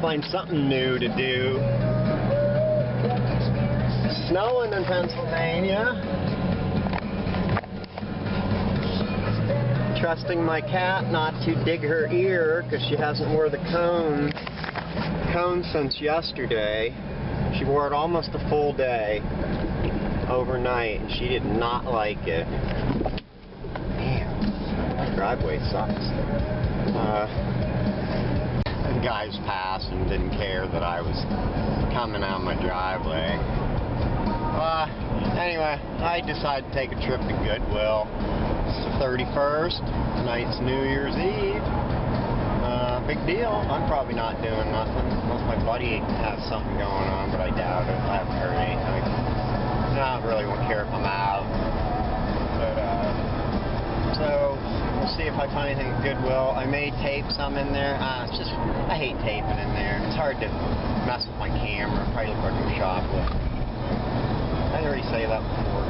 find something new to do. Snowing in Pennsylvania. Trusting my cat not to dig her ear because she hasn't wore the cone since yesterday. She wore it almost a full day overnight and she did not like it. Damn, my driveway sucks. The guys passed and didn't care that I was coming out my driveway. Anyway, I decided to take a trip to Goodwill. It's the 31st. Tonight's New Year's Eve. Big deal. I'm probably not doing nothing. Unless my buddy has something going on, but I doubt it. I haven't heard anything. I don't really care if I'm out. But, so, we'll see if I find anything at Goodwill. I may tape some in there. It's just, I hate taping in there. It's hard to mess with my camera. Probably look like I'm shoplifting. I already say that before.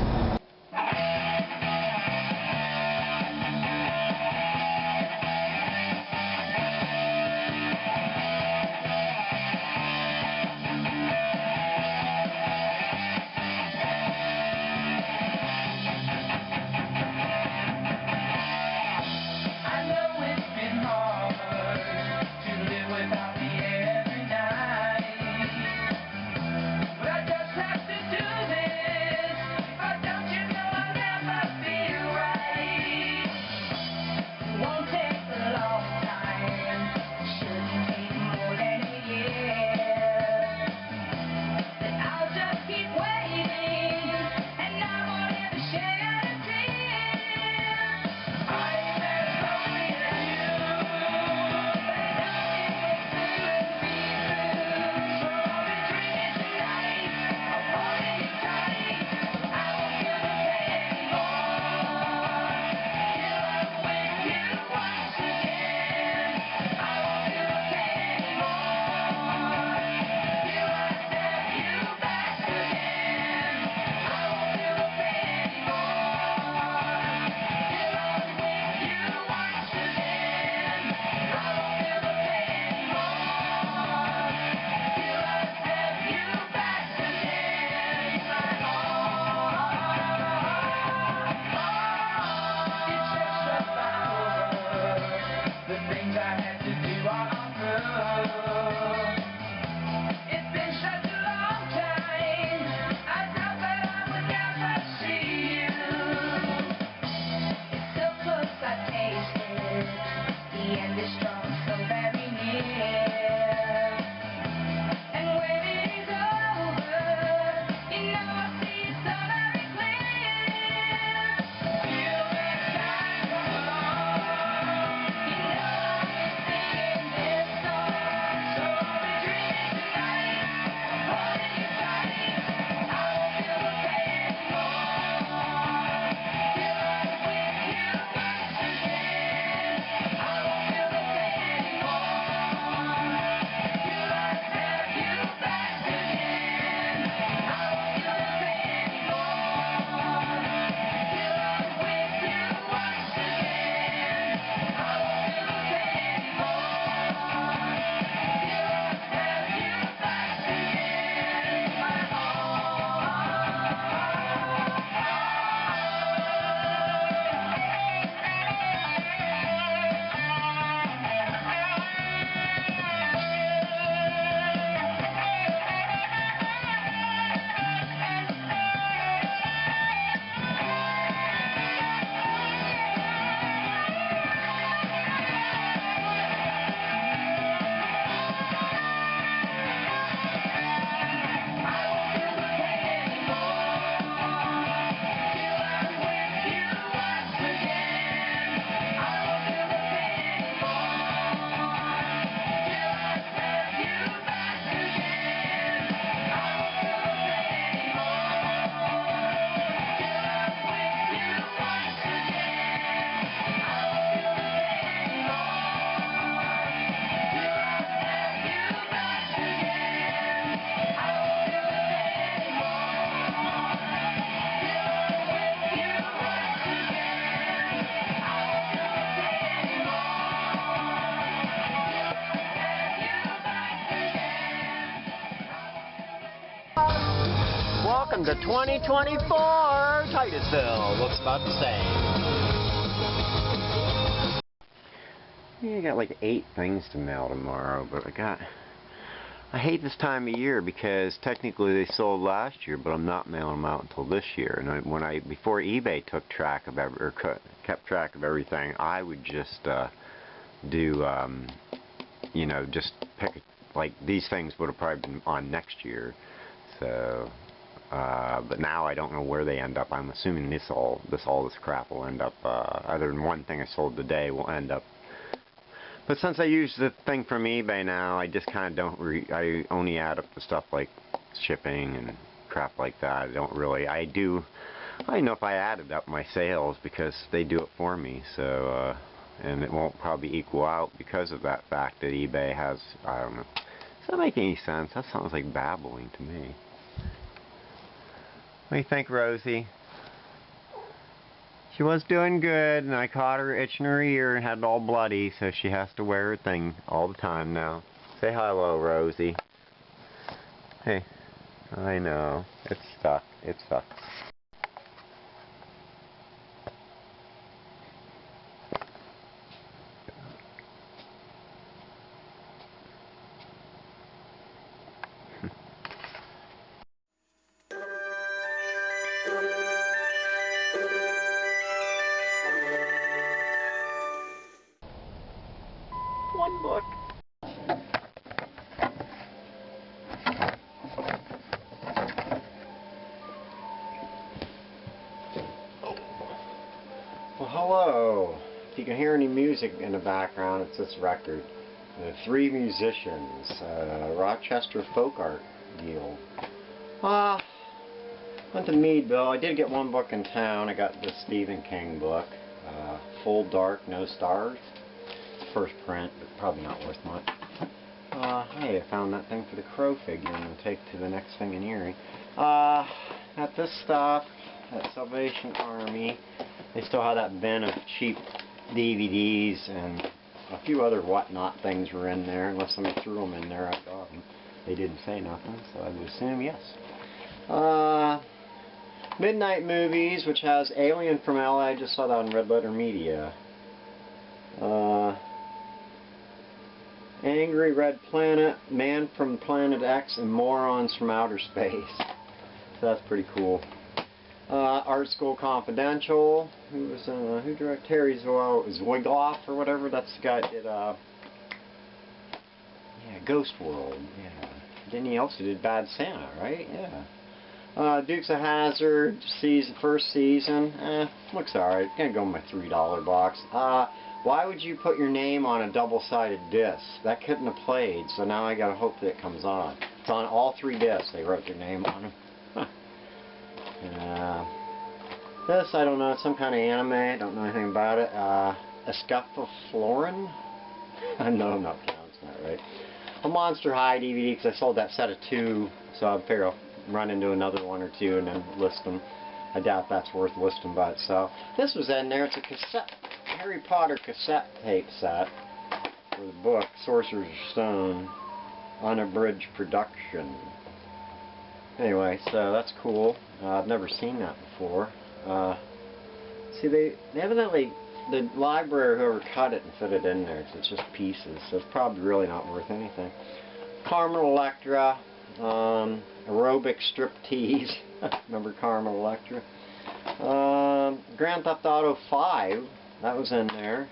Welcome to 2024 Titusville. Looks about the same. Yeah, I got like 8 things to mail tomorrow, but I hate this time of year because technically they sold last year, but I'm not mailing them out until this year. And before eBay took track of kept track of everything, I would just you know, just pick like these things would have probably been on next year. So, but now I don't know where they end up. I'm assuming all this crap will end up. Other than one thing I sold today, will end up. But since I use the thing from eBay now, I just kind of don't. I only add up the stuff like shipping and crap like that. I don't really. I do. I know if I added up my sales because they do it for me. So, and it won't probably equal out because of that fact that eBay has. I don't know. Does that make any sense? That sounds like babbling to me. What do you think, Rosie? She was doing good, and I caught her itching her ear and had it all bloody, so she has to wear her thing all the time now. Say hello, Rosie. Hey, I know. It's stuck. It sucks. One book. Oh. Well, hello. If you can hear any music in the background, it's this record. The 3 musicians, Rochester folk art deal. Went to Meadville. I did get one book in town. I got the Stephen King book, Full Dark, No Stars. First print, but probably not worth much. Hey, I found that thing for the crow figure I'm going to take to the next thing in Erie. Got this stuff at Salvation Army. They still have that bin of cheap DVDs, and a few other whatnot things were in there. Unless somebody threw them in there, I got them. They didn't say nothing, so I would assume yes. Midnight Movies, which has Alien from LA. I just saw that on Red Letter Media. Angry Red Planet, Man from Planet X, and Morons from Outer Space. So that's pretty cool. Art School Confidential. Who directed Terry Zwigloff or whatever? That's the guy that did yeah, Ghost World. Yeah. Didn't he also did Bad Santa, right? Yeah. Dukes of Hazzard, first season. Looks alright. Gonna go in my $3 box. Why would you put your name on a double-sided disc? That couldn't have played, so now I gotta hope that it comes on. It's on all 3 discs. They wrote their name on them. This, I don't know, it's some kind of anime. I don't know anything about it. Escaflowrin? I know I'm not pronouncing that right. A Monster High DVD, because I sold that set of 2, so I figure I'll run into another 1 or 2 and then list them. I doubt that's worth listing by itself. This was in there. It's a cassette. Harry Potter cassette tape set for the book Sorcerer's Stone, unabridged production. Anyway, so that's cool. I've never seen that before. See, they evidently, the library, whoever cut it and fit it in there, 'cause it's just pieces, so it's probably really not worth anything. Carmen Electra, aerobic striptease. Remember Carmen Electra? Grand Theft Auto 5. That was in there.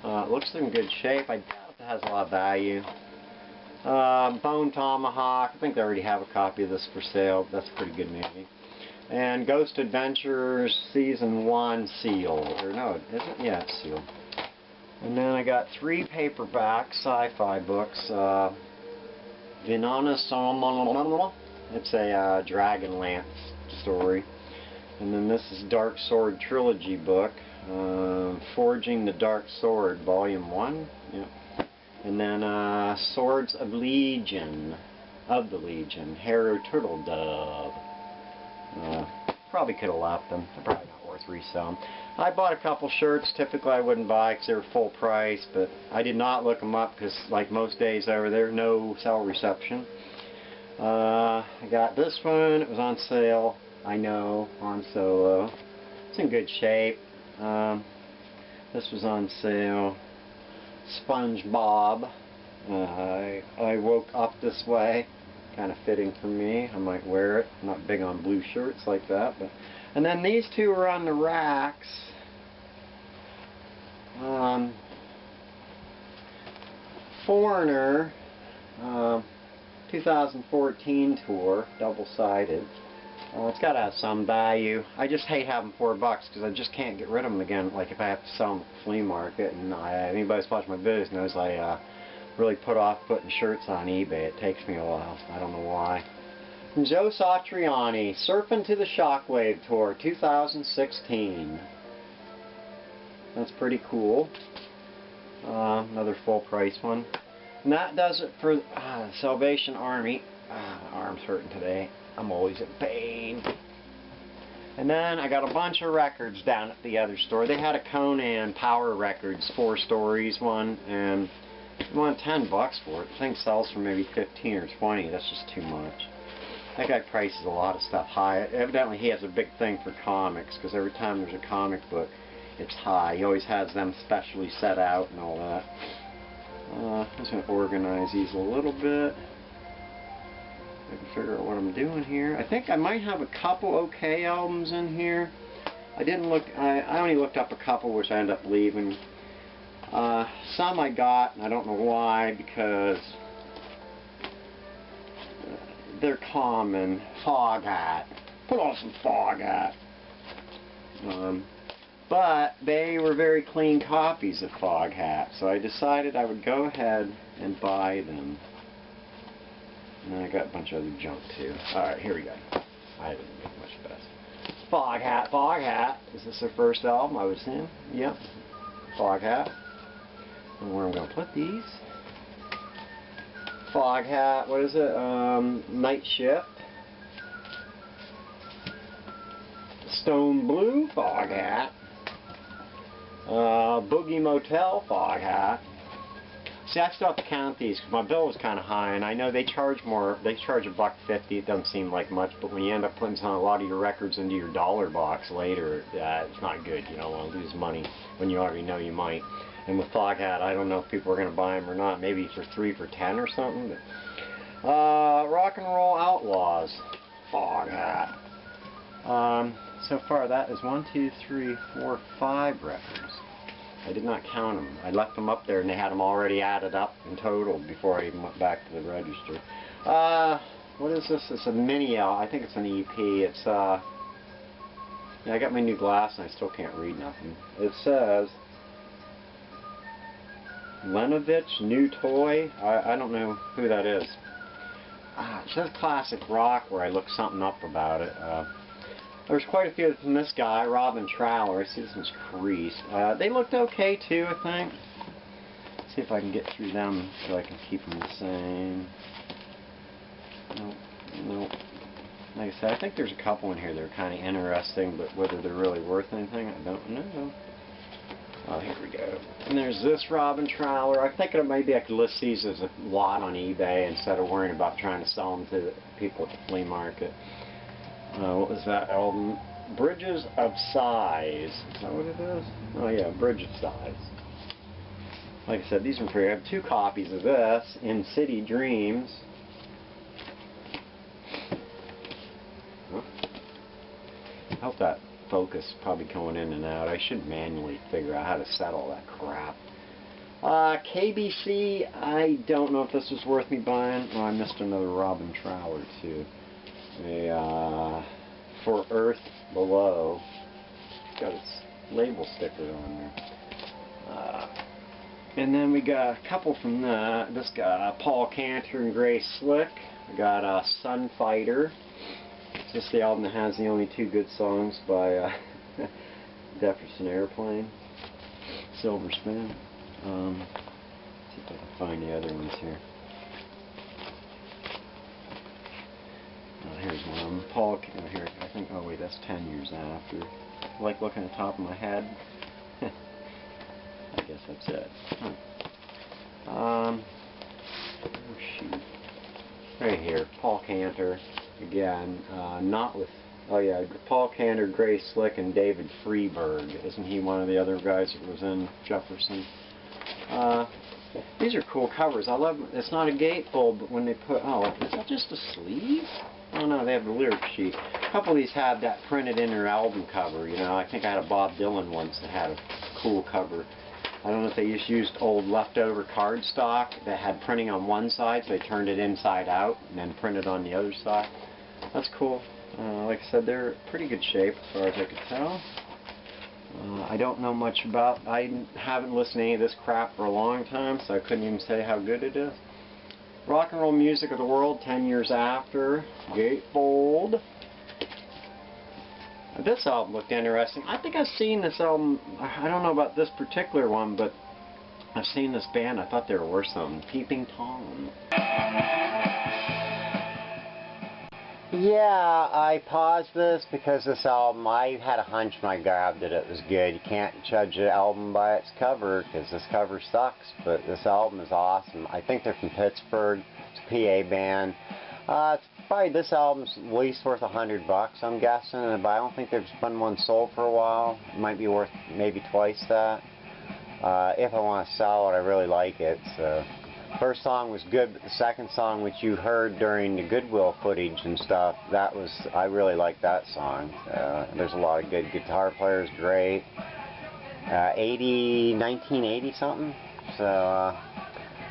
It looks in good shape. I doubt it has a lot of value. Bone Tomahawk. I think they already have a copy of this for sale. That's a pretty good movie. And Ghost Adventures Season 1 sealed. Or no, is it? Yeah, it's sealed. And then I got 3 paperback sci-fi books. Vinana Sama. It's a Dragonlance story. And then this is Dark Sword Trilogy book. Forging the Dark Sword, Volume 1. Yep. And then Swords of Legion. Of the Legion. Harrow Turtle Dove. Probably could have left them. They're probably not worth reselling. I bought a couple shirts. Typically I wouldn't buy because they were full price, but I did not look them up because, like most days over there, no cell reception. I got this one. It was on sale. I know, on Solo. It's in good shape. This was on sale. SpongeBob. I woke up this way. Kind of fitting for me. I might wear it. I'm not big on blue shirts like that. And then these two are on the racks. Foreigner 2014 tour, double-sided. It's got to have some value. I just hate having $4 because I just can't get rid of them again. Like if I have to sell them at the flea market, and anybody who's watched my videos knows I really put off putting shirts on eBay. It takes me a while. I don't know why. Joe Satriani, Surfing to the Shockwave Tour 2016. That's pretty cool. Another full price one. And that does it for Salvation Army. My arm's hurting today. I'm always in pain. And then I got a bunch of records down at the other store. They had a Conan Power Records 4 Stories one, and I wanted $10 for it. The thing sells for maybe 15 or 20. That's just too much. That guy prices a lot of stuff high. Evidently he has a big thing for comics, because every time there's a comic book, it's high. He always has them specially set out and all that. I'm just going to organize these a little bit. I can figure out what I'm doing here. I think I might have a couple OK albums in here. I didn't look. I only looked up a couple, which I ended up leaving. Some I got, and I don't know why, because they're common. Foghat. Put on some Foghat. But they were very clean copies of Foghat, so I decided I would go ahead and buy them. And I got a bunch of other junk too. Alright, here we go. I didn't make much of this. Foghat, Foghat. Is this their first album, I would assume? Yep. Foghat. And where I'm going to put these. Foghat, what is it? Night Shift. Stone Blue, Foghat. Boogie Motel, Foghat. See, I still have to count these because my bill was kind of high, and I know they charge more. They charge $1.50. It doesn't seem like much, but when you end up putting a lot of your records into your dollar box later, it's not good. You don't want to lose money when you already know you might. And with Foghat, I don't know if people are going to buy them or not. Maybe for 3 for $10 or something. But, Rock and Roll Outlaws, Foghat. So far, that is 1, 2, 3, 4, 5 records. I did not count them. I left them up there and they had them already added up and totaled before I even went back to the register. What is this? It's a mini album. I think it's an EP. It's, yeah, I got my new glass and I still can't read nothing. It says, Lenovich, New Toy. I don't know who that is. It says Classic Rock where I looked something up about it. There's quite a few from this guy, Robin Trower. I see this one's creased. They looked okay too, I think. Let's see if I can get through them so I can keep them the same. Nope, nope. Like I said, I think there's a couple in here that are kind of interesting, but whether they're really worth anything, I don't know. Oh, here we go. And there's this Robin Trower. I'm thinking maybe I could list these as a lot on eBay instead of worrying about trying to sell them to the people at the flea market. What was that album? Bridges of Size. Is that what it is? Oh yeah, Bridge of Size. Like I said, these are free. I have 2 copies of this in City Dreams. Huh? I hope that focus is probably going in and out. I should manually figure out how to set all that crap. KBC, I don't know if this was worth me buying. Oh, I missed another Robin Trower too. For Earth Below. It's got its label sticker on there. And then we got a couple from this guy, Paul Cantor and Grace Slick. We got Sunfighter. It's just the album that has the only 2 good songs by Jefferson Airplane. Silver Spoon. See if I can find the other ones here. Here's one. Paul, here, I think, oh wait, that's 10 years after. I like looking at the top of my head. I guess that's it. Huh. Oh shoot. right here, Paul Cantor, again, not with, oh yeah, Paul Cantor, Grace Slick, and David Freeberg. Isn't he one of the other guys that was in Jefferson? These are cool covers. I love them. It's not a gatefold, but when they put, oh, is that just a sleeve? Oh no, they have the lyric sheet. A couple of these have that printed in their album cover, you know. I think I had a Bob Dylan once that had a cool cover. I don't know if they just used old leftover cardstock that had printing on one side, so they turned it inside out and then printed on the other side. That's cool. Like I said, they're in pretty good shape as far as I could tell. I don't know much about, I haven't listened to any of this crap for a long time, so I couldn't even say how good it is. Rock and Roll Music of the World, 10 years after, gatefold. This album looked interesting. I think I've seen this album, I don't know about this particular one, but I've seen this band. I thought they were worth something. Peeping Tom. Yeah, I paused this because this album, I had a hunch when I grabbed it, it was good. You can't judge an album by its cover because this cover sucks, but this album is awesome. I think they're from Pittsburgh. It's a PA band. It's probably, this album's at least worth $100, I'm guessing, but I don't think there's been one sold for a while. It might be worth maybe twice that. If I want to sell it, I really like it, so. First song was good, but the second song, which you heard during the Goodwill footage and stuff, that was, I really liked that song. There's a lot of good guitar players, great. 1980 something. So,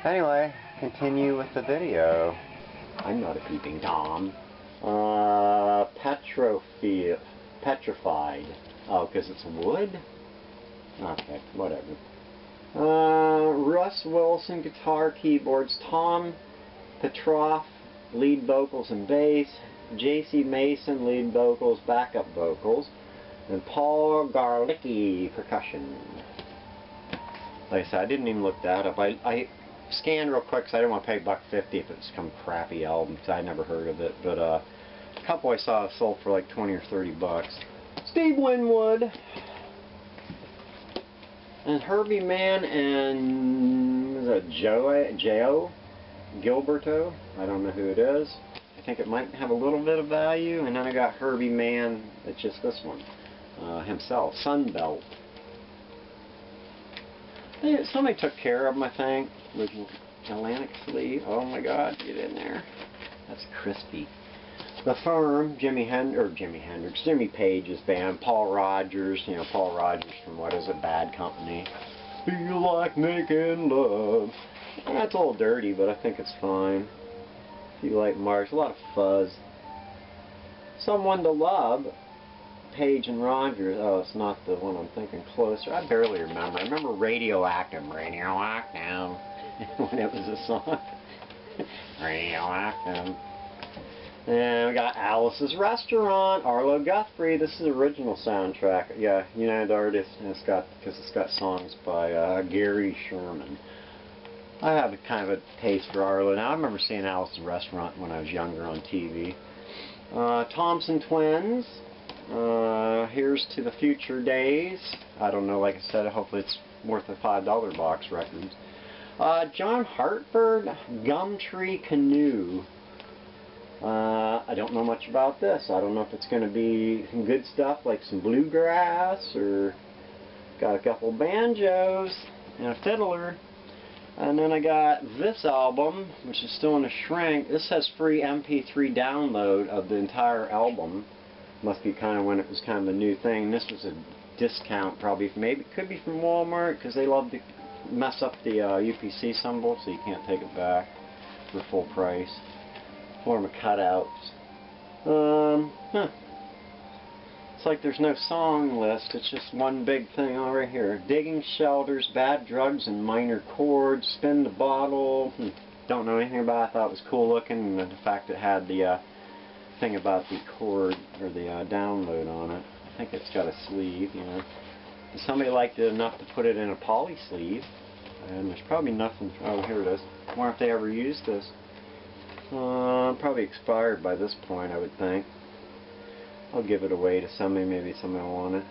anyway, continue with the video. I'm not a peeping Tom. Petrified. Oh, because it's wood? Okay, whatever. Russ Wilson, guitar, keyboards, Tom Petroff, lead vocals and bass, J.C. Mason, lead vocals, backup vocals, and Paul Garlicki, percussion. Like I said, I didn't even look that up. I scanned real quick because I didn't want to pay $1.50 if it's some crappy album, because I'd never heard of it, but a couple I saw sold for like 20 or 30 bucks. Steve Winwood. And Herbie Mann and, was that Joe Gilberto? I don't know who it is. I think it might have a little bit of value. And then I got Herbie Mann, it's just this one, himself, Sunbelt. Somebody took care of them, I think, with Atlantic sleeve. Oh my God, get in there. That's crispy. The Firm, Jimmy Page's band, Paul Rogers, you know, Paul Rogers from, what is it, Bad Company. Feel like making love. That's a little dirty, but I think it's fine. If you like Mars, a lot of fuzz. Someone to Love, Page and Rogers. Oh, it's not the one I'm thinking. Closer. I barely remember. I remember Radioactive. When it was a song. Radioactive. And we got Alice's Restaurant, Arlo Guthrie. This is the original soundtrack. Yeah, United Artists, and because it's got songs by Gary Sherman. I have a kind of a taste for Arlo. Now I remember seeing Alice's Restaurant when I was younger on TV. Thompson Twins. Here's to the Future Days. I don't know. Like I said, hopefully it's worth a $5 box records. John Hartford, Gumtree Canoe. I don't know much about this. I don't know if it's going to be some good stuff like some bluegrass, or got a couple banjos and a fiddler. And then I got this album, which is still in a shrink. This has free MP3 download of the entire album. Must be kind of when it was kind of a new thing. This was a discount, probably. Maybe it could be from Walmart, because they love to mess up the UPC symbol, so you can't take it back for full price. Form of cutouts. It's like there's no song list, it's just one big thing all right here. Digging Shelters, Bad Drugs and Minor Chords, Spin the Bottle. Don't know anything about it. I thought it was cool looking, and the fact it had the thing about the chord, or the download on it. I think it's got a sleeve, you know. Somebody liked it enough to put it in a poly sleeve, and there's probably nothing. Oh, here it is. I wonder if they ever used this. Probably expired by this point, I would think. I'll give it away to somebody, maybe somebody will want it.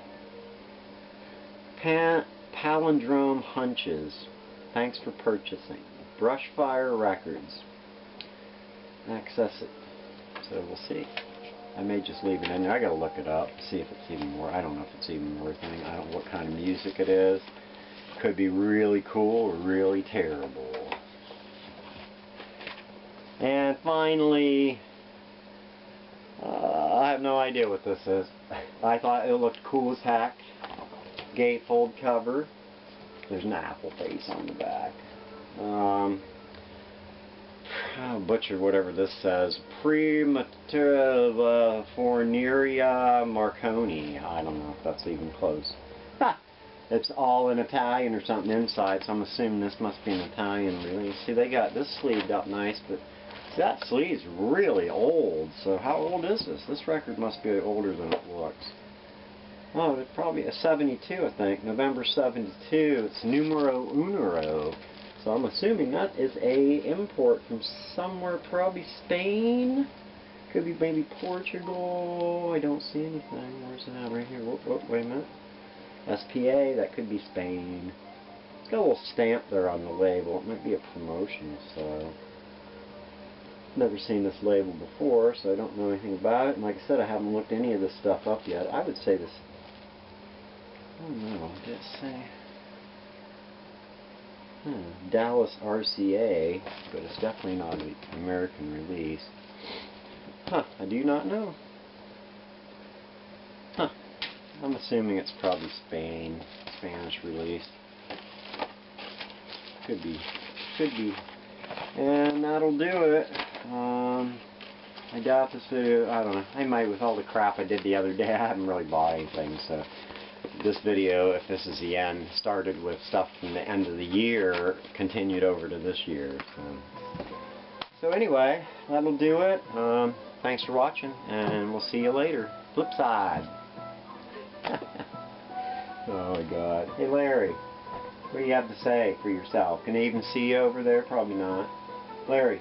Palindrome Hunches. Thanks for purchasing. Brushfire Records. access it. So we'll see. I may just leave it in there. I gotta look it up, see if it's even worth. I don't know if it's even worth anything. I don't know what kind of music it is. Could be really cool or really terrible. And finally, I have no idea what this is. I thought it looked cool as heck. Gatefold cover. There's an apple face on the back. I'll butcher whatever this says. Prematura Forneria Marconi. I don't know if that's even close. Ha! It's all in Italian or something inside, so I'm assuming this must be an Italian release. See, they got this sleeved up nice, but see, that sleeve's really old. So how old is this? This record must be older than it looks. Oh, it's probably a 72, I think. November 72. It's numero uno. So I'm assuming that is a import from somewhere, probably Spain. Could be maybe Portugal. I don't see anything. Where's it at? Right here. Whoop, wait a minute. SPA, that could be Spain. It's got a little stamp there on the label. It might be a promotion, so never seen this label before, so I don't know anything about it. And like I said, I haven't looked any of this stuff up yet. I would say this. Oh no, did it say? Dallas RCA, but it's definitely not an American release. Huh, I do not know. Huh, I'm assuming it's probably Spanish release. Could be. And that'll do it. I doubt this video, I don't know, I might, with all the crap I did the other day, I haven't really bought anything, so this video, if this is the end, started with stuff from the end of the year, continued over to this year. So anyway, that'll do it. Thanks for watching, and we'll see you later. Flip side. Oh my God. Hey Larry, what do you have to say for yourself? Can they even see you over there? Probably not. Larry.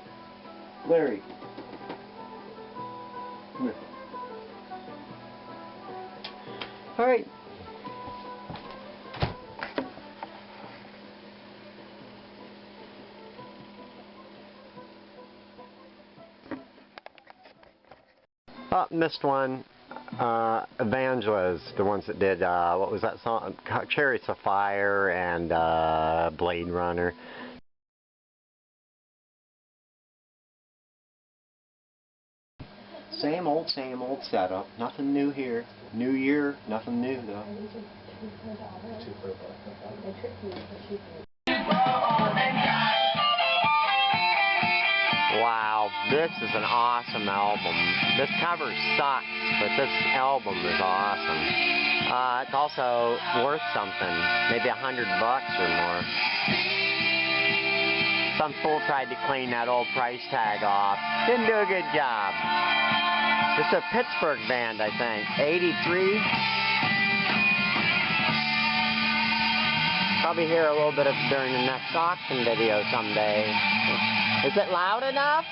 Larry. Come here. Alright. Oh, missed one. Evangeliz, the ones that did, what was that song? Chariots of Fire and Blade Runner. Same old setup. Nothing new here. New year, nothing new though. Wow, this is an awesome album. This cover sucks, but this album is awesome. It's also worth something, maybe $100 or more. Some fool tried to clean that old price tag off. Didn't do a good job. It's a Pittsburgh band, I think. 83. Probably hear a little bit of it during the next auction video someday. Is it loud enough?